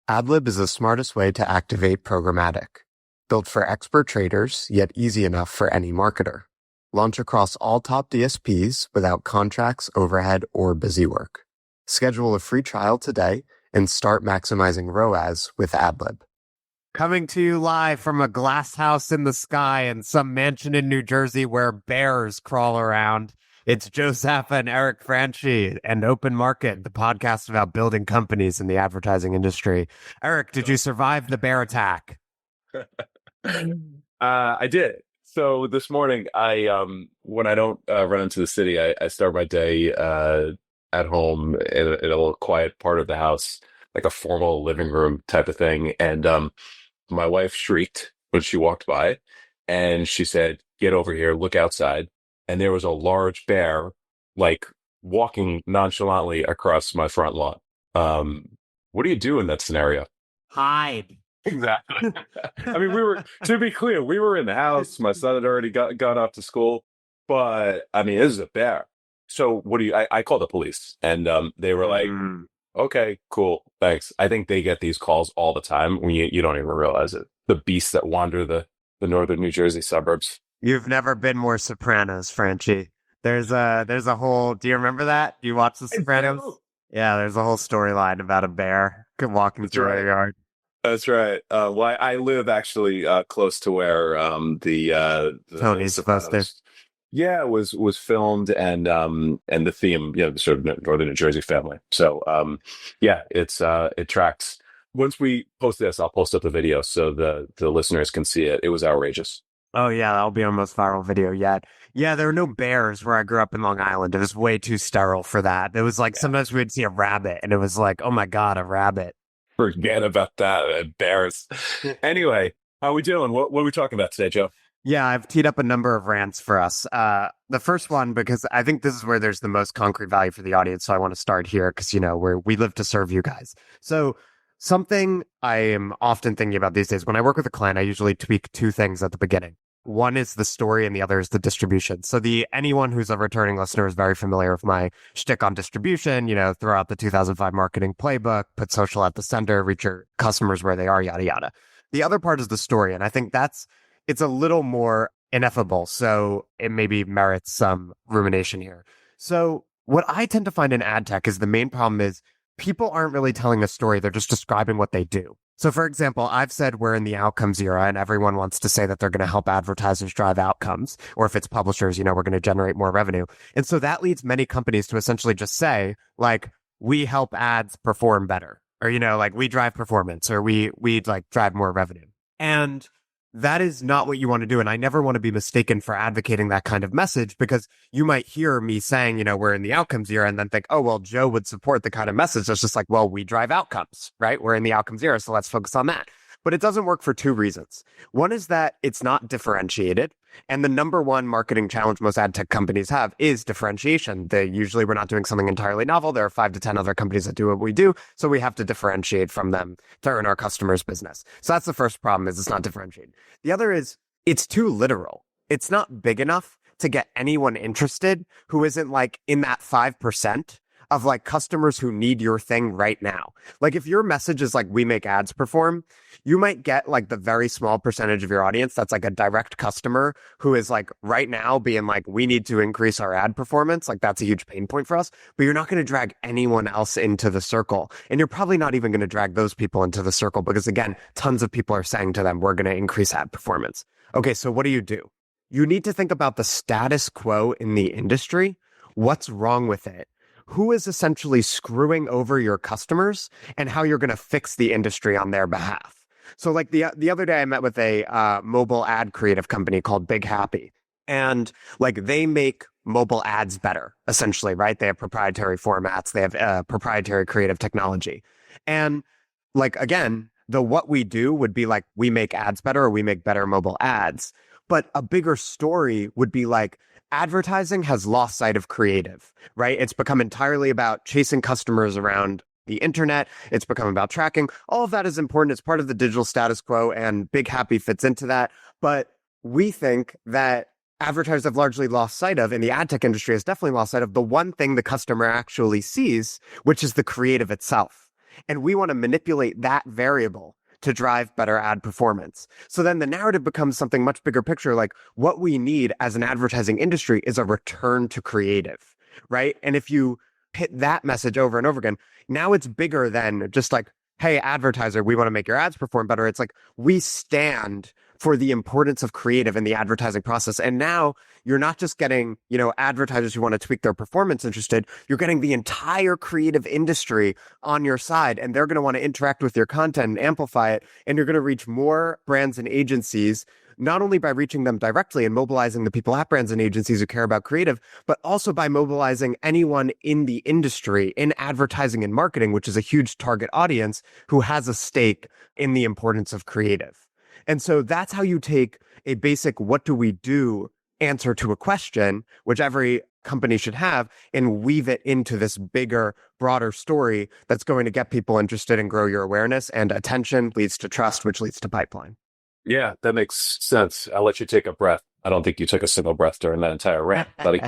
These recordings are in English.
AdLib is the smartest way to activate programmatic. Built for expert traders, yet easy enough for any marketer. Launch across all top DSPs without contracts, overhead, or busy work. Schedule a free trial today and start maximizing ROAS with AdLib. Coming to you live from a glass house in the sky in some mansion in New Jersey where bears crawl around. It's Joe Zappa and Eric Franchi and Open Market, the podcast about building companies in the advertising industry. Eric, did you survive the bear attack? I did. So this morning, when I don't run into the city, I start my day at home in a little quiet part of the house, like a formal living room type of thing. And my wife shrieked when she walked by, and she said, "Get over here, look outside." And there was a large bear, like walking nonchalantly across my front lawn. What do you do in that scenario? Hide. Exactly. I mean, to be clear, we were in the house. My son had already gone off to school, but I mean, this is a bear. So what do I called the police, and they were like, "Okay, cool, thanks." I think they get these calls all the time when you don't even realize it. The beasts that wander the northern New Jersey suburbs. You've never been more Sopranos, Franchi. There's a whole, do you remember that? Do you watch The Sopranos? Yeah, there's a whole storyline about a bear walking through a yard. That's right. Well, I live actually close to where the Tony's supposed to. Yeah, was filmed, and the theme, the sort of northern New Jersey family. So yeah, it tracks. Once we post this, I'll post up the video so the listeners can see it. It was outrageous. Oh yeah, that'll be our most viral video yet. Yeah, there were no bears where I grew up in Long Island. It was way too sterile for that. It was like sometimes we'd see a rabbit, and it was like, oh my God, a rabbit. Forget about that. Bears. Anyway, how are we doing? What are we talking about today, Joe? Yeah, I've teed up a number of rants for us. The first one, because I think this is where there's the most concrete value for the audience. So I want to start here because, we live to serve you guys. So something I am often thinking about these days, when I work with a client, I usually tweak two things at the beginning. One is the story and the other is the distribution. So anyone who's a returning listener is very familiar with my shtick on distribution, throw out the 2005 marketing playbook, put social at the center, reach your customers where they are, yada, yada. The other part is the story. And I think it's a little more ineffable. So it maybe merits some rumination here. So what I tend to find in ad tech is the main problem is people aren't really telling a story. They're just describing what they do. So, for example, I've said we're in the outcomes era and everyone wants to say that they're going to help advertisers drive outcomes. Or if it's publishers, we're going to generate more revenue. And so that leads many companies to essentially just say, like, we help ads perform better. Or, like we drive performance or we like drive more revenue. And that is not what you want to do. And I never want to be mistaken for advocating that kind of message because you might hear me saying, we're in the outcomes era and then think, oh, well, Joe would support the kind of message that's just like, well, we drive outcomes, right? We're in the outcomes era, so let's focus on that. But it doesn't work for two reasons. One is that it's not differentiated. And the number one marketing challenge most ad tech companies have is differentiation. Usually we're not doing something entirely novel. There are 5 to 10 other companies that do what we do. So we have to differentiate from them to earn our customers' business. So that's the first problem is it's not differentiated. The other is it's too literal. It's not big enough to get anyone interested who isn't like in that 5% of like customers who need your thing right now. Like if your message is like, we make ads perform, you might get like the very small percentage of your audience that's like a direct customer who is like right now being like, we need to increase our ad performance. Like that's a huge pain point for us, but you're not going to drag anyone else into the circle. And you're probably not even going to drag those people into the circle because again, tons of people are saying to them, we're going to increase ad performance. Okay, so what do? You need to think about the status quo in the industry. What's wrong with it? Who is essentially screwing over your customers and how you're going to fix the industry on their behalf. So like the other day I met with a mobile ad creative company called Big Happy and like they make mobile ads better essentially, right? They have proprietary formats. They have proprietary creative technology. And like, again, what we do would be like, we make ads better or we make better mobile ads. But a bigger story would be like, advertising has lost sight of creative, right? It's become entirely about chasing customers around the internet. It's become about tracking. All of that is important. It's part of the digital status quo, and Big Happy fits into that. But we think that advertisers have largely lost sight of, and the ad tech industry has definitely lost sight of, the one thing the customer actually sees, which is the creative itself. And we want to manipulate that variable to drive better ad performance. So then the narrative becomes something much bigger picture. Like what we need as an advertising industry is a return to creative, right? And if you hit that message over and over again, now it's bigger than just like, hey, advertiser, we want to make your ads perform better. It's like we stand for the importance of creative in the advertising process. And now you're not just getting, advertisers who want to tweak their performance interested. You're getting the entire creative industry on your side, and they're going to want to interact with your content and amplify it. And you're going to reach more brands and agencies, not only by reaching them directly and mobilizing the people at brands and agencies who care about creative, but also by mobilizing anyone in the industry, in advertising and marketing, which is a huge target audience who has a stake in the importance of creative. And so that's how you take a basic what do we do answer to a question, which every company should have, and weave it into this bigger, broader story that's going to get people interested and grow your awareness, and attention leads to trust, which leads to pipeline. Yeah, that makes sense. I'll let you take a breath. I don't think you took a single breath during that entire rant, buddy.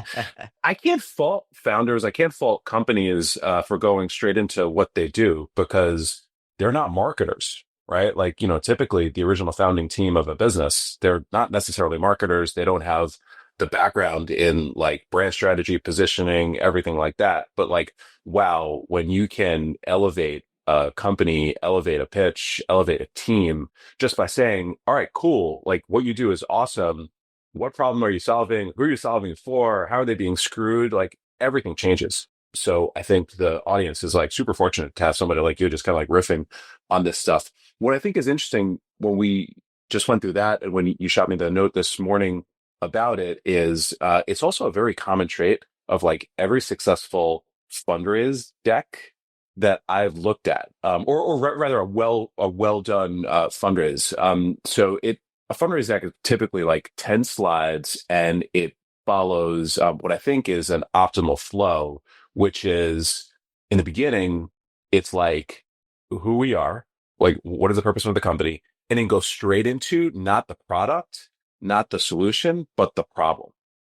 I can't fault founders. I can't fault companies for going straight into what they do because they're not marketers, right? Like, typically the original founding team of a business, they're not necessarily marketers. They don't have the background in like brand strategy, positioning, everything like that. But like, wow, when you can elevate a company, elevate a pitch, elevate a team just by saying, all right, cool. Like what you do is awesome. What problem are you solving? Who are you solving it for? How are they being screwed? Like everything changes. So I think the audience is like super fortunate to have somebody like you just kind of like riffing on this stuff. What I think is interesting when we just went through that and when you shot me the note this morning about it is it's also a very common trait of like every successful fundraise deck that I've looked at, rather a well done fundraise. So a fundraise deck is typically like 10 slides and it follows what I think is an optimal flow, which is in the beginning, it's like who we are, like what is the purpose of the company, and then go straight into not the product, not the solution, but the problem,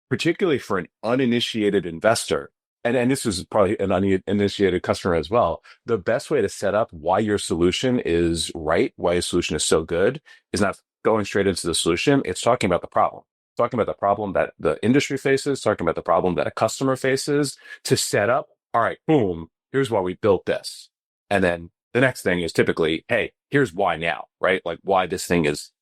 particularly for an uninitiated investor. And this is probably an uninitiated customer as well. The best way to set up why your solution is right, why your solution is so good, is not going straight into the solution. It's talking about the problem, talking about the problem that the industry faces, talking about the problem that a customer faces to set up, all right, boom, here's why we built this. And then the next thing is typically, hey, here's why now, right? Like why this thing is,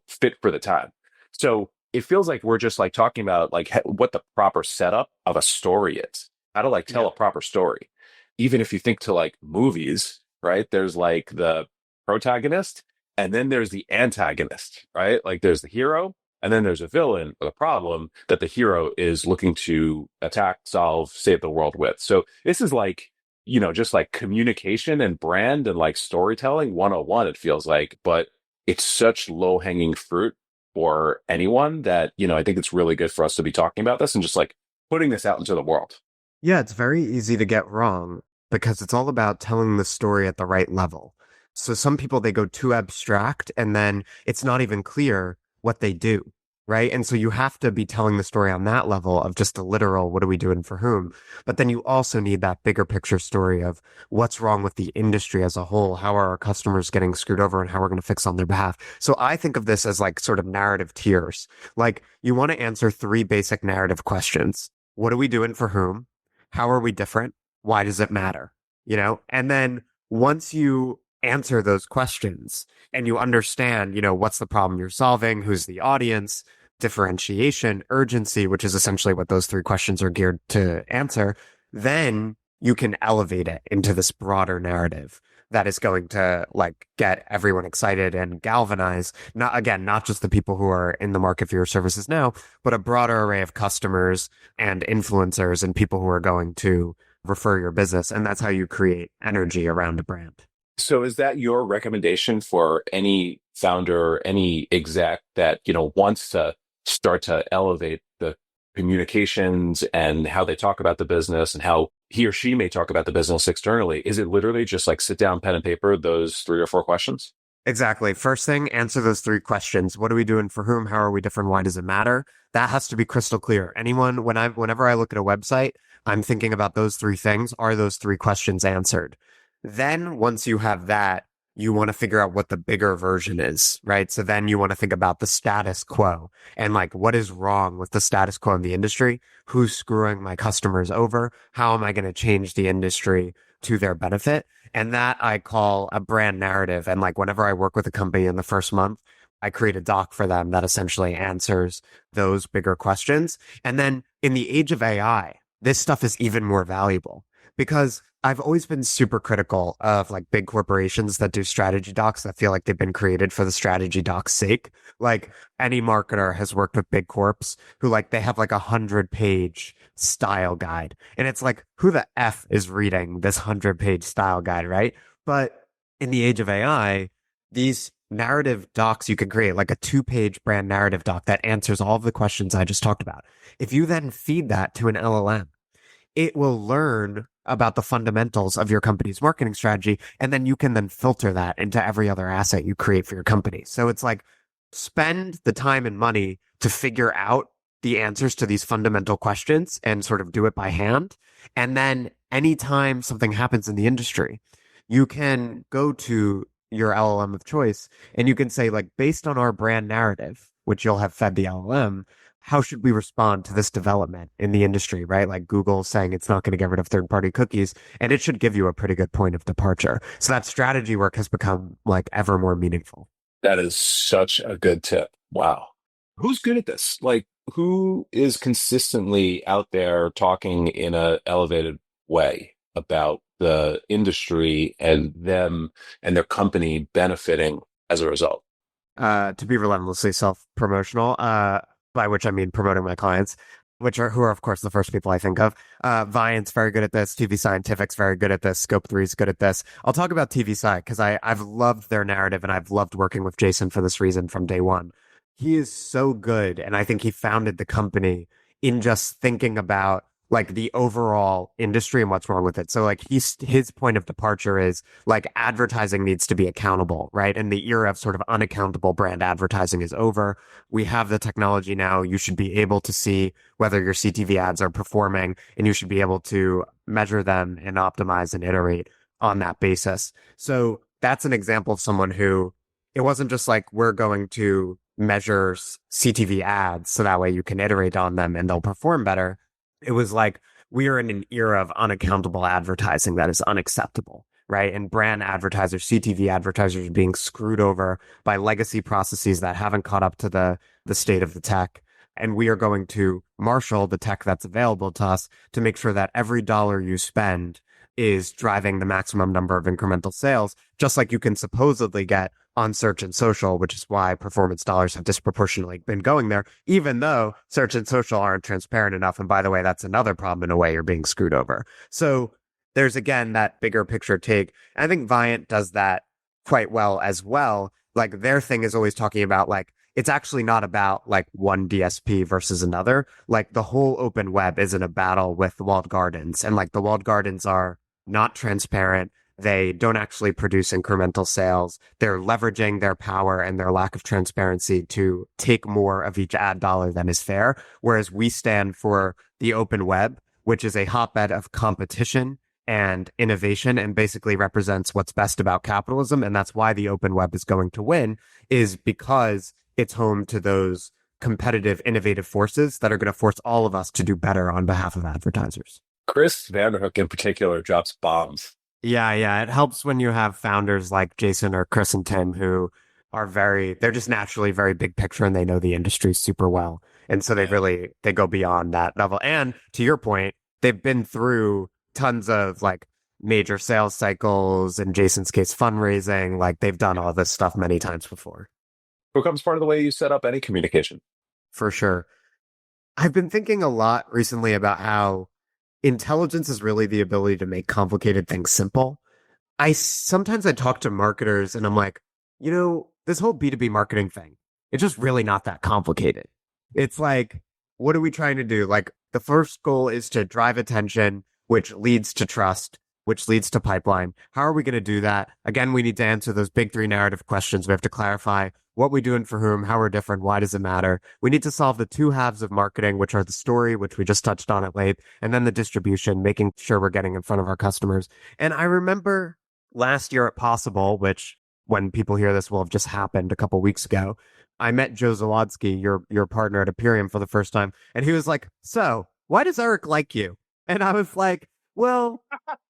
fit for the time. So it feels like we're just like talking about like what the proper setup of a story is, how to like tell a proper story. Even if you think to like movies, right? There's like the protagonist and then there's the antagonist, right? Like there's the hero and then there's a villain or the problem that the hero is looking to attack, solve, save the world with. So this is like, just like communication and brand and like storytelling 101, it feels like, but it's such low hanging fruit for anyone that, I think it's really good for us to be talking about this and just like putting this out into the world. Yeah, it's very easy to get wrong because it's all about telling the story at the right level. So some people, they go too abstract and then it's not even clear what they do, right? And so you have to be telling the story on that level of just the literal, what are we doing for whom? But then you also need that bigger picture story of what's wrong with the industry as a whole. How are our customers getting screwed over and how we're going to fix on their behalf? So I think of this as like sort of narrative tiers. Like you want to answer three basic narrative questions. What are we doing for whom? How are we different? Why does it matter? And then once you answer those questions and you understand, what's the problem you're solving, who's the audience, differentiation, urgency, which is essentially what those three questions are geared to answer, then you can elevate it into this broader narrative that is going to like get everyone excited and galvanize, not just the people who are in the market for your services now, but a broader array of customers and influencers and people who are going to refer your business. And that's how you create energy around a brand. So is that your recommendation for any founder, any exec that, wants to start to elevate the communications and how they talk about the business and how he or she may talk about the business externally? Is it literally just like sit down, pen and paper, those 3 or 4 questions? Exactly. First thing, answer those 3 questions. What are we doing for whom? How are we different? Why does it matter? That has to be crystal clear. Whenever I look at a website, I'm thinking about those 3 things. Are those 3 questions answered? Then once you have that, you want to figure out what the bigger version is, right? So then you want to think about the status quo and like what is wrong with the status quo in the industry? Who's screwing my customers over? How am I going to change the industry to their benefit? And that I call a brand narrative. And like whenever I work with a company in the first month, I create a doc for them that essentially answers those bigger questions. And then in the age of AI, this stuff is even more valuable because I've always been super critical of like big corporations that do strategy docs that feel like they've been created for the strategy doc's sake. Like any marketer has worked with big corps who like they have like 100-page style guide. And it's like, who the F is reading this 100-page style guide, right? But in the age of AI, these narrative docs you can create, like a 2-page brand narrative doc that answers all of the questions I just talked about. If you then feed that to an LLM, it will learn about the fundamentals of your company's marketing strategy. And then you can then filter that into every other asset you create for your company. So it's like spend the time and money to figure out the answers to these fundamental questions and sort of do it by hand. And then anytime something happens in the industry, you can go to your LLM of choice and you can say, like, based on our brand narrative, which you'll have fed the LLM, how should we respond to this development in the industry, right? Like Google saying it's not going to get rid of third-party cookies, and it should give you a pretty good point of departure. So that strategy work has become like ever more meaningful. That is such a good tip. Wow. Who's good at this? Like, who is consistently out there talking in a elevated way about the industry and them and their company benefiting as a result? To be relentlessly self-promotional, by which I mean promoting my clients, which are who are of course the first people I think of. Viant's very good at this. TV Scientific's very good at this. Scope 3 is good at this. I'll talk about TV Sci because I've loved their narrative and I've loved working with Jason for this reason from day one. He is so good, and I think he founded the company in just thinking about like the overall industry and what's wrong with it. So like his point of departure is like advertising needs to be accountable, right? And the era of sort of unaccountable brand advertising is over. We have the technology now. You should be able to see whether your CTV ads are performing and you should be able to measure them and optimize and iterate on that basis. So that's an example of someone who it wasn't just like we're going to measure CTV ads so that way you can iterate on them and they'll perform better. It was like we are in an era of unaccountable advertising that is unacceptable, right? And brand advertisers, CTV advertisers are being screwed over by legacy processes that haven't caught up to the state of the tech. And we are going to marshal the tech that's available to us to make sure that every dollar you spend is driving the maximum number of incremental sales, just like you can supposedly get on search and social, which is why performance dollars have disproportionately been going there, even though search and social aren't transparent enough. And by the way, that's another problem in a way you're being screwed over. So there's again that bigger picture take. I think Viant does that quite well as well. Like their thing is always talking about like, it's actually not about like one DSP versus another. Like the whole open web isn't a battle with the walled gardens. And like the walled gardens are not transparent. They don't actually produce incremental sales. They're leveraging their power and their lack of transparency to take more of each ad dollar than is fair. Whereas we stand for the open web, which is a hotbed of competition and innovation and basically represents what's best about capitalism. And that's why the open web is going to win, is because it's home to those competitive, innovative forces that are going to force all of us to do better on behalf of advertisers. Chris Vanderhook in particular drops bombs. Yeah. It helps when you have founders like Jason or Chris and Tim who are they're just naturally very big picture and they know the industry super well. And so Yeah. they go beyond that level. And to your point, they've been through tons of like major sales cycles, in Jason's case, fundraising. Like they've done all this stuff many times before. Becomes part of the way you set up any communication. For sure. I've been thinking a lot recently about how intelligence is really the ability to make complicated things simple. Sometimes I talk to marketers and I'm like, this whole B2B marketing thing, it's just really not that complicated. It's like, what are we trying to do? Like the first goal is to drive attention, which leads to trust, which leads to pipeline. How are we going to do that? Again, we need to answer those big three narrative questions. We have to clarify what we're doing for whom, how we're different, why does it matter? We need to solve the two halves of marketing, which are the story, which we just touched on at late, and then the distribution, making sure we're getting in front of our customers. And I remember last year at Possible, which when people hear this will have just happened a couple weeks ago, I met Joe Zalodski, your partner at Imperium, for the first time, and he was like, "So, why does Eric like you?" And I was like, "Well,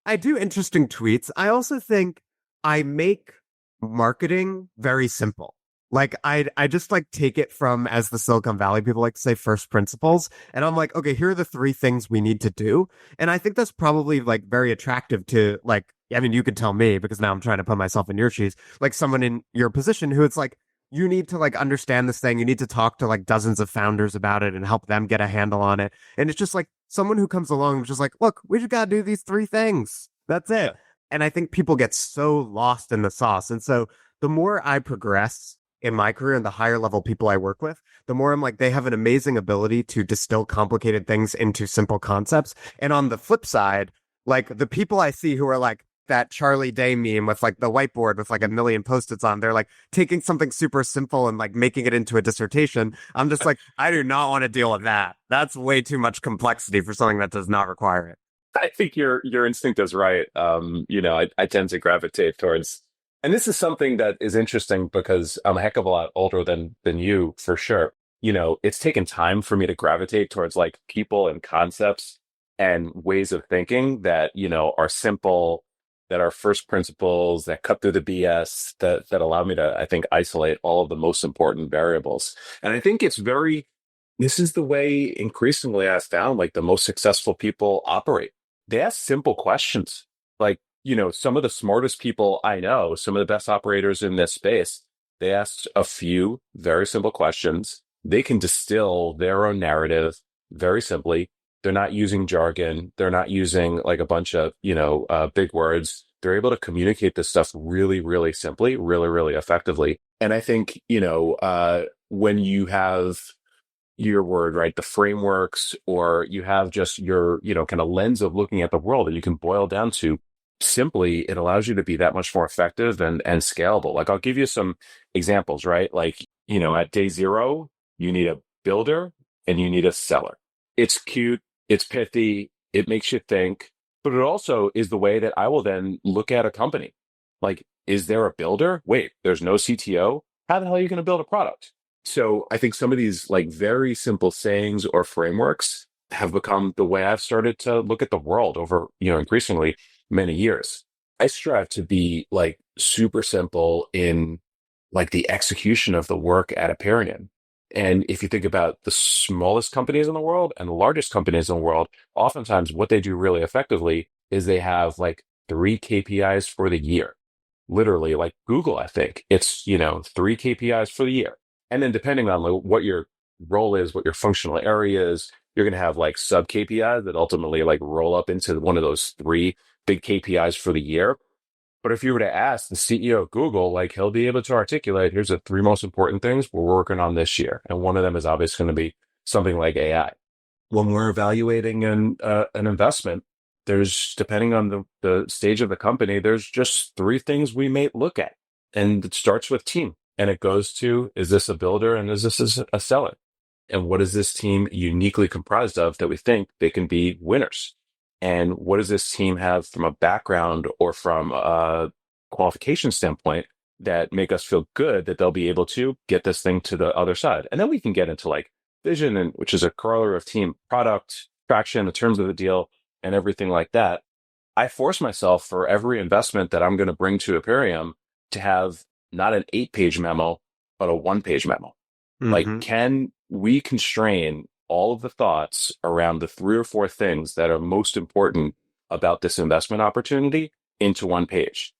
I do interesting tweets. I also think I make marketing very simple. Like I just like take it from, as the Silicon Valley people like to say, first principles. And I'm like, okay, here are the three things we need to do. And I think that's probably like very attractive to like, I mean, you could tell me because now I'm trying to put myself in your shoes, like someone in your position who it's like, you need to like understand this thing. You need to talk to like dozens of founders about it and help them get a handle on it. And it's just like someone who comes along and is just like, look, we just got to do these three things. That's Yeah. it. And I think people get so lost in the sauce. And so the more I progress in my career and the higher level people I work with, the more I'm like, they have an amazing ability to distill complicated things into simple concepts. And on the flip side, like the people I see who are like that Charlie Day meme with like the whiteboard with like a million post-its on, they're like taking something super simple and like making it into a dissertation. I'm just like, I do not want to deal with that. That's way too much complexity for something that does not require it. I think your instinct is right. I tend to gravitate towards, and this is something that is interesting because I'm a heck of a lot older than you for sure. It's taken time for me to gravitate towards like people and concepts and ways of thinking that, are simple, that are first principles, that cut through the BS, that allow me to, I think, isolate all of the most important variables. And I think this is the way increasingly I've found like the most successful people operate. They ask simple questions. Like, some of the smartest people I know, some of the best operators in this space, they ask a few very simple questions. They can distill their own narrative very simply. They're not using jargon. They're not using like a bunch of, big words. They're able to communicate this stuff really, really simply, really, really effectively. And I think, when you have your word, right? The frameworks, or you have just your, kind of lens of looking at the world that you can boil down to simply, it allows you to be that much more effective and scalable. Like I'll give you some examples, right? Like, at day zero, you need a builder and you need a seller. It's cute, it's pithy, it makes you think, but it also is the way that I will then look at a company. Like, is there a builder? Wait, there's no CTO? How the hell are you going to build a product? So I think some of these like very simple sayings or frameworks have become the way I've started to look at the world over, increasingly many years. I strive to be like super simple in like the execution of the work at Aperion. And if you think about the smallest companies in the world and the largest companies in the world, oftentimes what they do really effectively is they have like three KPIs for the year. Literally, like Google, I think it's, three KPIs for the year. And then depending on like, what your role is, what your functional area is, you're going to have like sub KPIs that ultimately like roll up into one of those three big KPIs for the year. But if you were to ask the CEO of Google, like he'll be able to articulate, here's the three most important things we're working on this year. And one of them is obviously going to be something like AI. When we're evaluating an investment, there's, depending on the stage of the company, there's just three things we may look at. And it starts with team. And it goes to, is this a builder and is this a seller? And what is this team uniquely comprised of that we think they can be winners? And what does this team have from a background or from a qualification standpoint that make us feel good that they'll be able to get this thing to the other side? And then we can get into like vision, and which is a corollary of team, product, traction, the terms of the deal, and everything like that. I force myself for every investment that I'm going to bring to Imperium to have not an 8-page memo, but a 1-page memo. Like, Mm-hmm. can we constrain all of the thoughts around the three or four things that are most important about this investment opportunity into one page?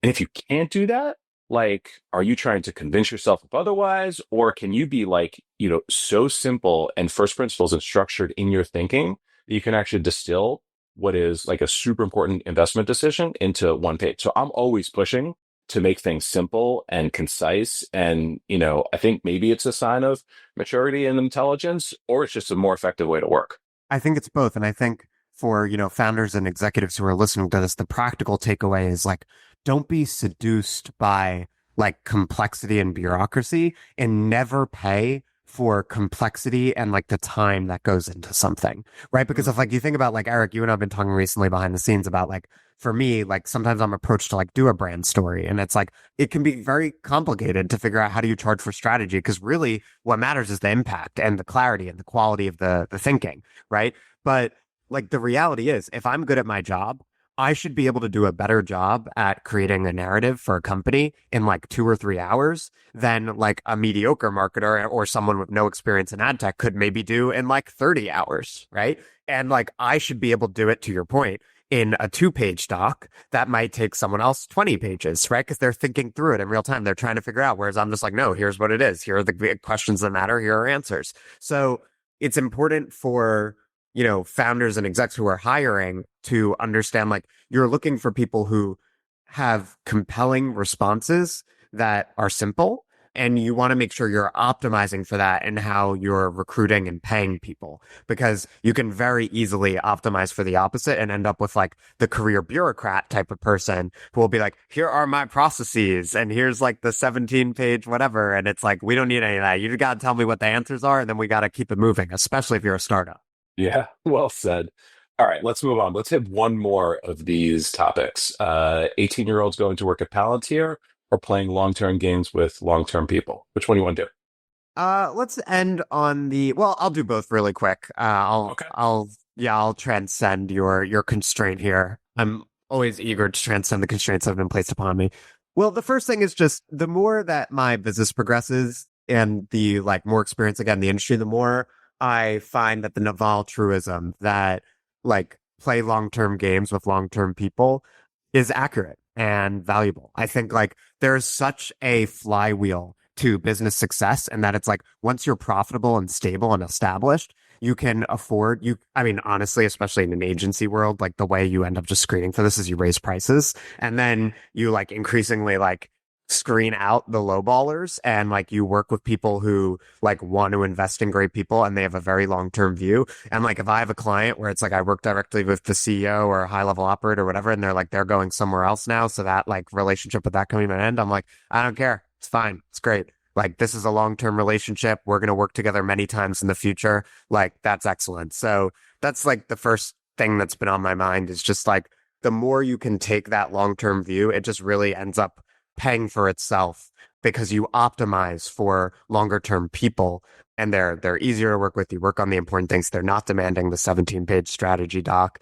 And if you can't do that, like, are you trying to convince yourself of otherwise? Or can you be like, so simple and first principles and structured in your thinking that you can actually distill what is like a super important investment decision into one page? So I'm always pushing to make things simple and concise. And, I think maybe it's a sign of maturity and intelligence, or it's just a more effective way to work. I think it's both. And I think for, founders and executives who are listening to this, the practical takeaway is like, don't be seduced by like complexity and bureaucracy, and never pay for complexity and like the time that goes into something, right? Because if Mhm. like you think about like Eric, you and I have been talking recently behind the scenes about like for me, like sometimes I'm approached to like do a brand story and it's like it can be very complicated to figure out how do you charge for strategy because really what matters is the impact and the clarity and the quality of the thinking, right? But like the reality is if I'm good at my job, I should be able to do a better job at creating a narrative for a company in like 2 or 3 hours than like a mediocre marketer or someone with no experience in ad tech could maybe do in like 30 hours, right? And like I should be able to do it to your point in a 2 page doc that might take someone else 20 pages, right? Because they're thinking through it in real time. They're trying to figure out. Whereas I'm just like, no, here's what it is. Here are the questions that matter. Here are answers. So it's important for founders and execs who are hiring to understand like you're looking for people who have compelling responses that are simple and you want to make sure you're optimizing for that in how you're recruiting and paying people because you can very easily optimize for the opposite and end up with like the career bureaucrat type of person who will be like, here are my processes and here's like the 17-page whatever. And it's like, we don't need any of that. You got to tell me what the answers are and then we got to keep it moving, especially if you're a startup. Yeah, well said. All right, let's move on. Let's hit one more of these topics. 18-year-olds going to work at Palantir or playing long-term games with long-term people. Which one do you want to do? Let's end on well, I'll do both really quick. Okay. Yeah, I'll transcend your constraint here. I'm always eager to transcend the constraints that have been placed upon me. Well, the first thing is just the more that my business progresses and the like more experience again in the industry, the more I find that the Naval truism that like play long-term games with long-term people is accurate and valuable. I think like there's such a flywheel to business success and that it's like once you're profitable and stable and established, you can afford I mean, honestly, especially in an agency world, like the way you end up just screening for this is you raise prices and then you like increasingly like screen out the lowballers and like you work with people who like want to invest in great people and they have a very long-term view. And like if I have a client where it's like I work directly with the CEO or a high-level operator or whatever, and they're like they're going somewhere else now, so that like relationship with that coming to an end, I'm like, I don't care. It's fine. It's great. Like this is a long-term relationship. We're going to work together many times in the future. Like that's excellent. So that's like the first thing that's been on my mind is just like the more you can take that long-term view, it just really ends up paying for itself because you optimize for longer term people and they're easier to work with. You work on the important things. They're not demanding the 17-page strategy doc.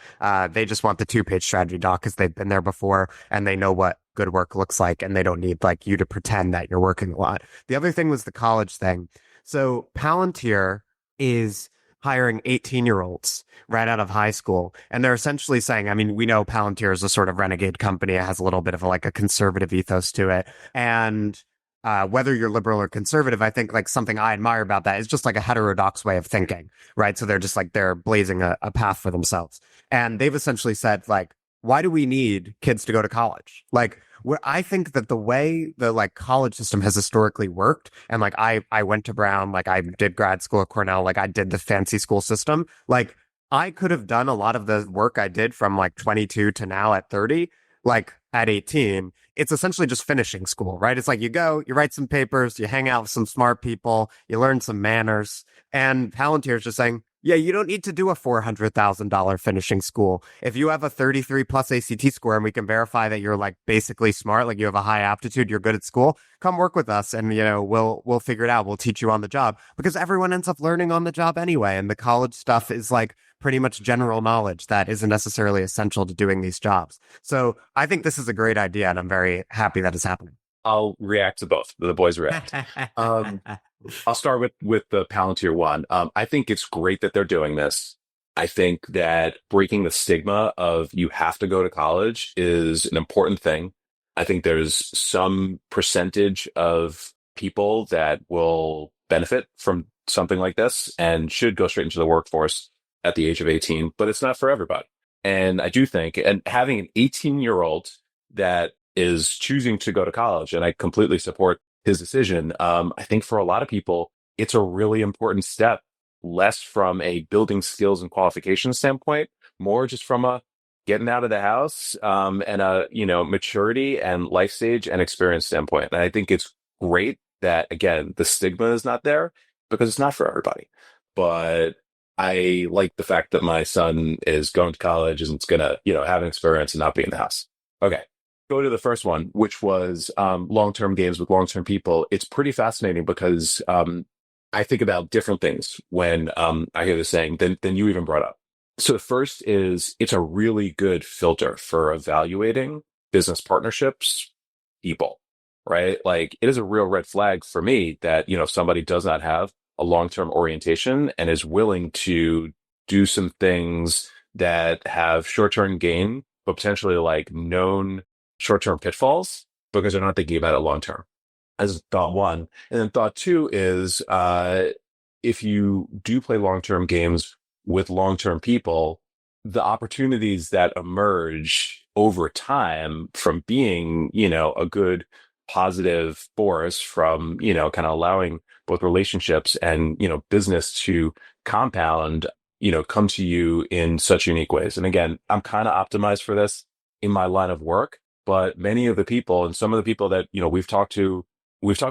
They just want the 2 page strategy doc because they've been there before and they know what good work looks like and they don't need like you to pretend that you're working a lot. The other thing was the college thing. So Palantir is hiring 18-year-olds right out of high school. And they're essentially saying, I mean, we know Palantir is a sort of renegade company. It has a little bit of like a conservative ethos to it. And whether you're liberal or conservative, I think like something I admire about that is just like a heterodox way of thinking, right? So they're just like they're blazing a path for themselves. And they've essentially said, like, why do we need kids to go to college? Like, where I think that the way the like college system has historically worked, and like I went to Brown, like I did grad school at Cornell, like I did the fancy school system, like I could have done a lot of the work I did from like 22 to now at 30, like at 18. It's essentially just finishing school, right? It's like you go, you write some papers, you hang out with some smart people, you learn some manners. And Palantir is just saying, yeah, you don't need to do a $400,000 finishing school. If you have a 33 plus ACT score and we can verify that you're like basically smart, like you have a high aptitude, you're good at school, come work with us and we'll figure it out. We'll teach you on the job because everyone ends up learning on the job anyway. And the college stuff is like pretty much general knowledge that isn't necessarily essential to doing these jobs. So I think this is a great idea and I'm very happy that it's happening. I'll react to both. The boys react. Um, I'll start with the Palantir one. I think it's great that they're doing this. I think that breaking the stigma of you have to go to college is an important thing. I think there's some percentage of people that will benefit from something like this and should go straight into the workforce at the age of 18, but it's not for everybody. And I do think, and having an 18-year-old that is choosing to go to college, and I completely support his decision. I think for a lot of people, it's a really important step, less from a building skills and qualifications standpoint, more just from a getting out of the house and a maturity and life stage and experience standpoint. And I think it's great that again the stigma is not there, because it's not for everybody. But I like the fact that my son is going to college and it's gonna, have an experience and not be in the house. Okay. Go to the first one, which was long-term games with long-term people. It's pretty fascinating because I think about different things when I hear this saying than you even brought up. So the first is it's a really good filter for evaluating business partnerships, people, right? Like it is a real red flag for me that, if somebody does not have a long-term orientation and is willing to do some things that have short-term gain, but potentially like known short-term pitfalls because they're not thinking about it long-term as thought one. And then thought two is if you do play long-term games with long-term people, the opportunities that emerge over time from being, a good positive force from, kind of allowing both relationships and, business to compound, come to you in such unique ways. And again, I'm kind of optimized for this in my line of work, but many of the people and some of the people that, we've talked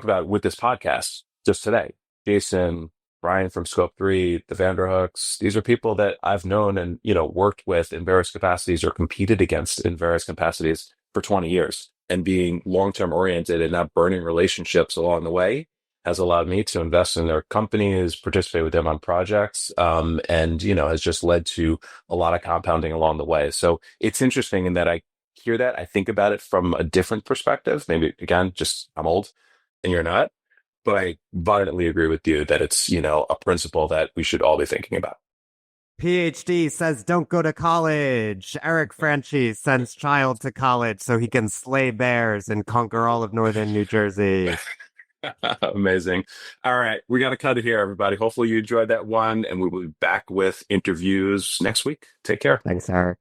about with this podcast just today, Jason, Brian from Scope 3, the Vanderhooks, these are people that I've known and, worked with in various capacities or competed against in various capacities for 20 years. And being long-term oriented and not burning relationships along the way has allowed me to invest in their companies, participate with them on projects, and, has just led to a lot of compounding along the way. So it's interesting in that I hear that. I think about it from a different perspective. Maybe, again, just I'm old and you're not. But I violently agree with you that it's, a principle that we should all be thinking about. PhD says don't go to college. Eric Franchi sends child to college so he can slay bears and conquer all of northern New Jersey. Amazing. All right. We got to cut it here, everybody. Hopefully you enjoyed that one, and we will be back with interviews next week. Take care. Thanks, Eric.